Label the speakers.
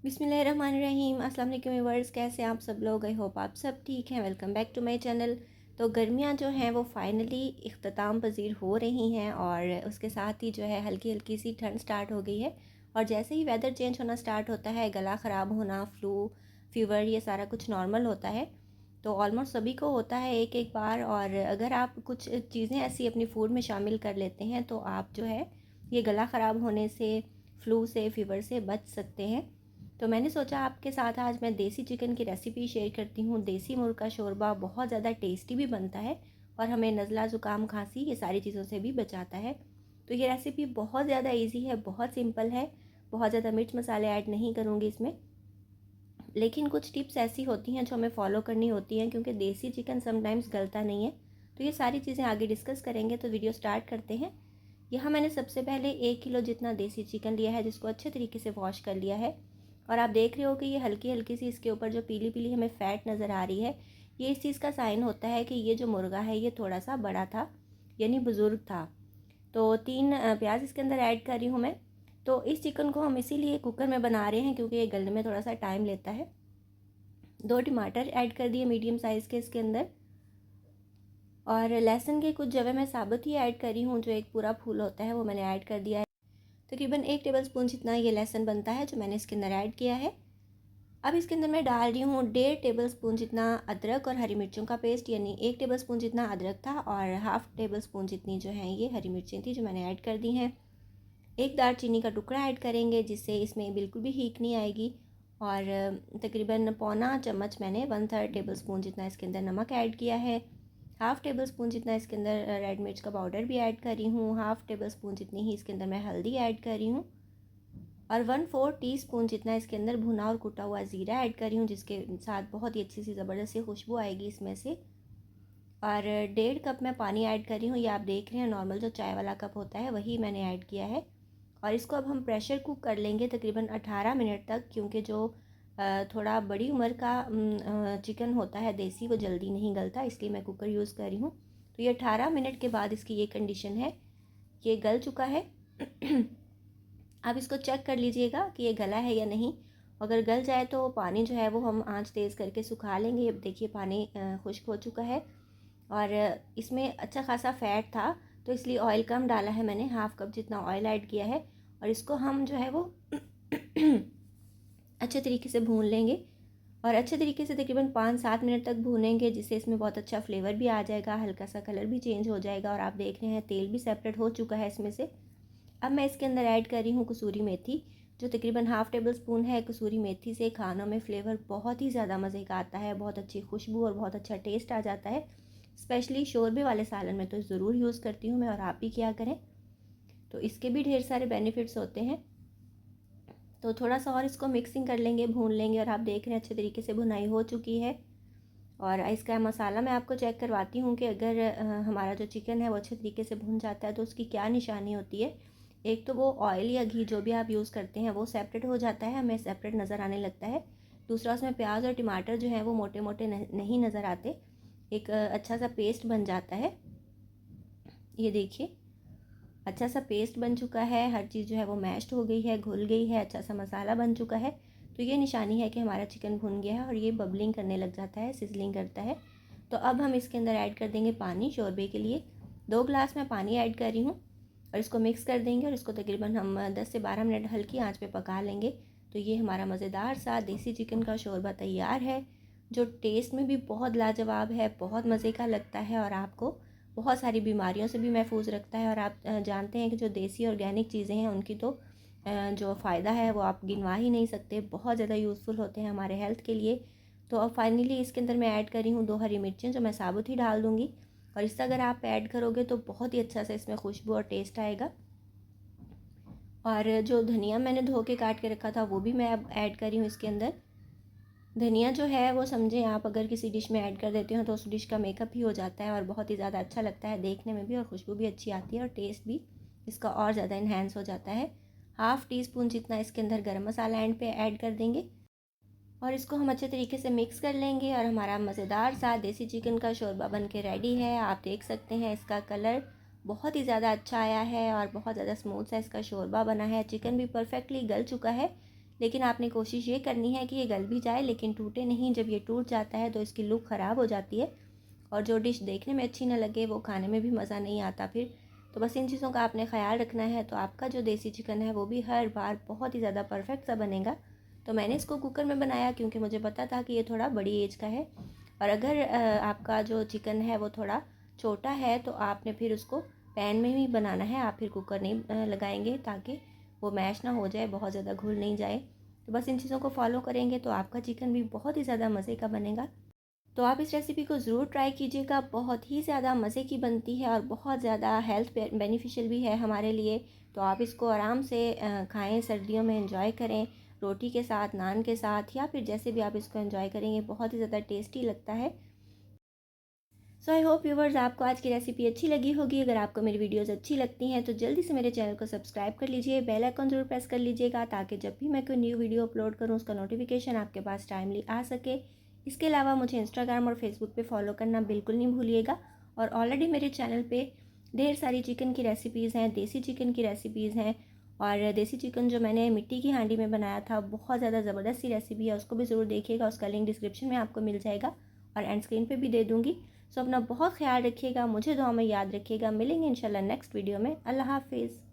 Speaker 1: बिस्मिल्लाहिर्रहमानिर्रहीम। अस्सलाम वालेकुम व्यूअर्स, कैसे हैं आप सब लोग? आई होप आप सब ठीक हैं। Welcome back to my channel. तो गर्मियां जो हैं वो फाइनली इख्तिताम पजीर हो रही हैं और उसके साथ ही जो है हल्की हल्की सी ठंड स्टार्ट हो गई है। और जैसे ही वेदर चेंज होना स्टार्ट होता है, गला ख़राब होना, फ्लू, फीवर, ये सारा कुछ नॉर्मल होता है। तो ऑलमोस्ट सभी को होता है एक एक बार। और अगर आप कुछ चीज़ें ऐसी अपनी फूड में शामिल कर लेते हैं तो आप जो है ये गला ख़राब होने से, फ्लू से, फीवर से बच सकते हैं। तो मैंने सोचा आपके साथ आज मैं देसी चिकन की रेसिपी शेयर करती हूँ। देसी मुर्ग का शोरबा बहुत ज़्यादा टेस्टी भी बनता है और हमें नज़ला, ज़ुकाम, खांसी, ये सारी चीज़ों से भी बचाता है। तो ये रेसिपी बहुत ज़्यादा इजी है, बहुत सिंपल है। बहुत ज़्यादा मिर्च मसाले ऐड नहीं करूँगी इसमें, लेकिन कुछ टिप्स ऐसी होती हैं जो हमें फॉलो करनी होती हैं क्योंकि देसी चिकन समटाइम्स गलता नहीं है। तो ये सारी चीज़ें आगे डिस्कस करेंगे, तो वीडियो स्टार्ट करते हैं। यहाँ मैंने सबसे पहले 1 किलो जितना देसी चिकन लिया है, जिसको अच्छे तरीके से वॉश कर लिया है। और आप देख रहे हो कि ये हल्की हल्की सी इसके ऊपर जो पीली पीली हमें फ़ैट नज़र आ रही है, ये इस चीज़ का साइन होता है कि ये जो मुर्गा है ये थोड़ा सा बड़ा था, यानी बुज़ुर्ग था। तो 3 प्याज इसके अंदर ऐड कर रही हूँ मैं। तो इस चिकन को हम इसीलिए कुकर में बना रहे हैं क्योंकि ये गलने में थोड़ा सा टाइम लेता है। 2 टमाटर ऐड कर दिए मीडियम साइज़ के इसके अंदर। और लहसुन के कुछ जवे मैं साबुत ही ऐड कर रही हूँ, जो एक पूरा फूल होता है वो मैंने ऐड कर दिया है। तकरीबन 1 टेबलस्पून जितना ये लहसुन बनता है जो मैंने इसके अंदर ऐड किया है। अब इसके अंदर मैं डाल रही हूँ 1.5 टेबलस्पून जितना अदरक और हरी मिर्चों का पेस्ट, यानी 1 टेबलस्पून जितना अदरक था और हाफ़ टेबलस्पून जितनी जो है ये हरी मिर्चें थी जो मैंने ऐड कर दी हैं। एक दालचीनी का टुकड़ा ऐड करेंगे जिससे इसमें बिल्कुल भी हीक नहीं आएगी। और तकरीबन पौना चम्मच मैंने 1/3 टेबलस्पून जितना इसके अंदर नमक ऐड किया है। हाफ़ टेबल स्पून जितना इसके अंदर रेड मिर्च का पाउडर भी ऐड कर रही हूँ। हाफ़ टेबल स्पून जितनी ही इसके अंदर मैं हल्दी ऐड कर रही हूँ। और 1/4 टीस्पून जितना इसके अंदर भुना और कुटा हुआ ज़ीरा ऐड कर रही हूँ, जिसके साथ बहुत ही अच्छी सी ज़बरदस्त सी खुशबू आएगी इसमें से। और 1.5 कप मैं पानी ऐड कर रही हूँ। ये आप देख रहे हैं नॉर्मल जो चाय वाला कप होता है वही मैंने ऐड किया है। और इसको अब हम प्रेशर कुक कर लेंगे तकरीबन 18 मिनट तक, क्योंकि जो थोड़ा बड़ी उम्र का चिकन होता है देसी, वो जल्दी नहीं गलता, इसलिए मैं कुकर यूज़ कर रही हूँ। तो ये 18 मिनट के बाद इसकी ये कंडीशन है, ये गल चुका है। आप इसको चेक कर लीजिएगा कि ये गला है या नहीं। अगर गल जाए तो पानी जो है वो हम आंच तेज़ करके सुखा लेंगे। अब देखिए पानी खुश्क हो चुका है और इसमें अच्छा खासा फ़ैट था, तो इसलिए ऑयल कम डाला है मैंने, हाफ़ कप जितना ऑयल ऐड किया है। और इसको हम जो है वो अच्छे तरीके से भून लेंगे और अच्छे तरीके से तकरीबन 5-7 मिनट तक भूनेंगे, जिससे इसमें बहुत अच्छा फ्लेवर भी आ जाएगा, हल्का सा कलर भी चेंज हो जाएगा। और आप देख रहे हैं तेल भी सेपरेट हो चुका है इसमें से। अब मैं इसके अंदर ऐड कर रही हूँ कसूरी मेथी, जो तकरीबन हाफ़ टेबल स्पून है। कसूरी मेथी से खानों में फ्लेवर बहुत ही ज़्यादा मज़े का आता है, बहुत अच्छी खुशबू और बहुत अच्छा टेस्ट आ जाता है। स्पेशली शोरबे वाले सालन में तो ज़रूर यूज़ करती हूँ मैं, और आप भी क्या करें। तो इसके भी ढेर सारे बेनिफिट्स होते हैं। तो थोड़ा सा और इसको मिक्सिंग कर लेंगे, भून लेंगे। और आप देख रहे हैं अच्छे तरीके से भुनाई हो चुकी है। और इसका मसाला मैं आपको चेक करवाती हूँ कि अगर हमारा जो चिकन है वो अच्छे तरीके से भुन जाता है तो उसकी क्या निशानी होती है। एक तो वो ऑयल या घी जो भी आप यूज़ करते हैं वो सेपरेट हो जाता है, हमें सेपरेट नज़र आने लगता है। दूसरा, उसमें प्याज और टमाटर जो है वो मोटे मोटे नहीं नज़र आते, एक अच्छा सा पेस्ट बन जाता है। ये देखिए अच्छा सा पेस्ट बन चुका है, हर चीज़ जो है वो मैश्ड हो गई है, घुल गई है, अच्छा सा मसाला बन चुका है। तो ये निशानी है कि हमारा चिकन भुन गया है और ये बबलिंग करने लग जाता है, सिजलिंग करता है। तो अब हम इसके अंदर ऐड कर देंगे पानी शोरबे के लिए। 2 गिलास मैं पानी ऐड कर रही हूँ और इसको मिक्स कर देंगे और इसको तकरीबन हम 10 से 12 मिनट हल्की आंच पे पका लेंगे। तो ये हमारा मज़ेदार सा देसी चिकन का शोरबा तैयार है, जो टेस्ट में भी बहुत लाजवाब है, बहुत मज़े का लगता है और आपको बहुत सारी बीमारियों से भी महफूज रखता है। और आप जानते हैं कि जो देसी ऑर्गेनिक चीज़ें हैं उनकी तो जो फ़ायदा है वो आप गिनवा ही नहीं सकते, बहुत ज़्यादा यूज़फुल होते हैं हमारे हेल्थ के लिए। तो अब फाइनली इसके अंदर मैं ऐड कर रही हूँ 2 हरी मिर्चें, जो मैं साबुत ही डाल दूँगी। और इससे अगर आप ऐड करोगे तो बहुत ही अच्छा सा इसमें खुशबू और टेस्ट आएगा। और जो धनिया मैंने धो के काट के रखा था वो भी मैं अब ऐड कर रही हूँ इसके अंदर। धनिया जो है वो समझें आप अगर किसी डिश में ऐड कर देते हो तो उस डिश का मेकअप ही हो जाता है और बहुत ही ज़्यादा अच्छा लगता है देखने में भी, और खुशबू भी अच्छी आती है और टेस्ट भी इसका और ज़्यादा इन्हेंस हो जाता है। हाफ़ टी स्पून जितना इसके अंदर गरम मसाला एंड पे ऐड कर देंगे और इसको हम अच्छे तरीके से मिक्स कर लेंगे और हमारा मज़ेदार सा देसी चिकन का शोरबा बन के रेडी है। आप देख सकते हैं इसका कलर बहुत ही ज़्यादा अच्छा आया है और बहुत ज़्यादा स्मूथ सा इसका शोरबा बना है। चिकन भी परफेक्टली गल चुका है, लेकिन आपने कोशिश ये करनी है कि ये गल भी जाए लेकिन टूटे नहीं। जब ये टूट जाता है तो इसकी लुक ख़राब हो जाती है और जो डिश देखने में अच्छी ना लगे वो खाने में भी मज़ा नहीं आता फिर। तो बस इन चीज़ों का आपने ख़्याल रखना है, तो आपका जो देसी चिकन है वो भी हर बार बहुत ही ज़्यादा परफेक्ट सा बनेगा। तो मैंने इसको कुकर में बनाया क्योंकि मुझे पता था कि ये थोड़ा बड़ी एज का है। और अगर आपका जो चिकन है वो थोड़ा छोटा है तो आपने फिर उसको पैन में ही बनाना है, आप फिर कुकर नहीं लगाएंगे ताकि वो मैश ना हो जाए, बहुत ज़्यादा घुल नहीं जाए। तो बस इन चीज़ों को फॉलो करेंगे तो आपका चिकन भी बहुत ही ज़्यादा मज़े का बनेगा। तो आप इस रेसिपी को ज़रूर ट्राई कीजिएगा, बहुत ही ज़्यादा मज़े की बनती है और बहुत ज़्यादा हेल्थ बेनिफिशियल भी है हमारे लिए। तो आप इसको आराम से खाएं, सर्दियों में एंजॉय करें, रोटी के साथ, नान के साथ, या फिर जैसे भी आप इसको एंजॉय करेंगे, बहुत ही ज़्यादा टेस्टी लगता है। सो आई होप व्यूवर्स आपको आज की रेसिपी अच्छी लगी होगी। अगर आपको मेरी वीडियोस अच्छी लगती हैं तो जल्दी से मेरे चैनल को सब्सक्राइब कर लीजिए, बेल आइकन ज़रूर प्रेस कर लीजिएगा ताकि जब भी मैं कोई न्यू वीडियो अपलोड करूं उसका नोटिफिकेशन आपके पास टाइमली आ सके। इसके अलावा मुझे इंस्टाग्राम और फेसबुक पे फॉलो करना बिल्कुल नहीं भूलिएगा। और ऑलरेडी मेरे चैनल पर ढेर सारी चिकन की रेसिपीज़ हैं, देसी चिकन की रेसिपीज़ हैं। और देसी चिकन जो मैंने मिट्टी की हांडी में बनाया था, बहुत ज़्यादा ज़बरदस्त सी रेसिपी है, उसको भी ज़रूर देखिएगा। उसका लिंक डिस्क्रिप्शन में आपको मिल जाएगा और एंड स्क्रीन पे भी दे दूँगी। सो अपना बहुत ख्याल रखिएगा, मुझे दुआ में याद रखिएगा। मिलेंगे इंशाल्लाह नेक्स्ट वीडियो में। अल्लाह हाफिज़।